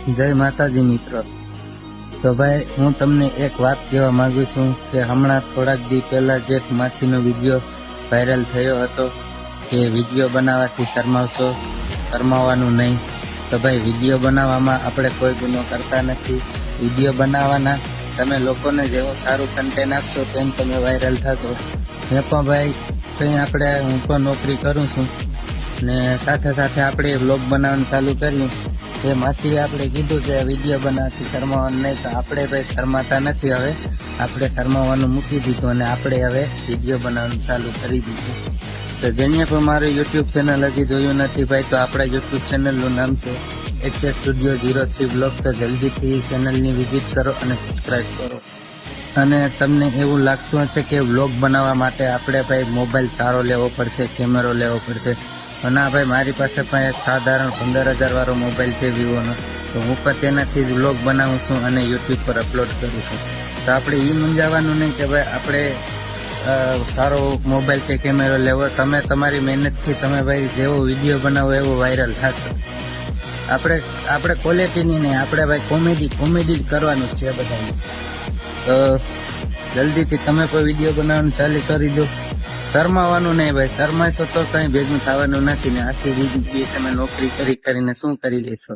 જય માતાજી મિત્રો। તો ભાઈ હું તમને એક વાત કહેવા માંગુ છું કે હમણાં થોડાક દી પહેલા જ એક માસીનો વિડીયો વાયરલ થયો હતો કે વિડીયો બનાવવાથી શરમાવવાનું નહીં। તો ભાઈ વિડીયો બનાવવામાં આપણે કોઈ ગુનો કરતા નથી। વિડીયો બનાવવાના તમે લોકોને જેવું સારું કન્ટેન્ટ આપશો તેમ તમે વાયરલ થશો। મેં પણ ભાઈ હું પણ નોકરી કરું છું ને સાથે સાથે આપણે વ્લોગ બનાવવાનું ચાલુ કર્યું। એમાંથી આપણે કીધું કે વિડીયો બનાવવાથી શરમાવાનું નહીં, તો આપણે ભાઈ શરમાતા નથી। હવે આપણે શરમાવાનું મૂકી દીધું અને આપણે હવે વિડીયો બનાવવાનું ચાલુ કરી દીધું। તો જેને પણ મારું યુટ્યુબ ચેનલ હજી જોયું નથી ભાઈ, તો આપણા યુટ્યુબ ચેનલનું નામ છે HK Studio 03 બ્લોગ। તો જલ્દીથી ચેનલની વિઝિટ કરો અને સબસ્ક્રાઈબ કરો। અને તમને એવું લાગતું હશે કે વ્લોગ બનાવવા માટે આપણે ભાઈ મોબાઈલ સારો લેવો પડશે, કેમેરો લેવો પડશે, તો ના ભાઈ, મારી પાસે પણ એક સાધારણ 15,000 વાળો મોબાઈલ છે વિવોનો। તો હું પણ તેનાથી જ વ્લોગ બનાવું છું અને યુટ્યુબ પર અપલોડ કરું છું। તો આપણે એ મૂંઝાવાનું નહીં કે ભાઈ આપણે સારો મોબાઈલ કે કેમેરો લેવો। તમે તમારી મહેનતથી તમે ભાઈ જેવો વિડીયો બનાવો એવો વાયરલ થશો। આપણે ક્વોલિટીની નહીં, આપણે ભાઈ કોમેડી જ કરવાનું જ છે બધાને। તો જલ્દીથી તમે પણ વિડીયો બનાવવાનું ચાલુ કરી દો। શરમાવાનું નહીં ભાઈ, શરમાશો તો કંઈ ભેગું થવાનું નથી ને આખી જિંદગી તમે નોકરી કરીને શું કરી લેશો।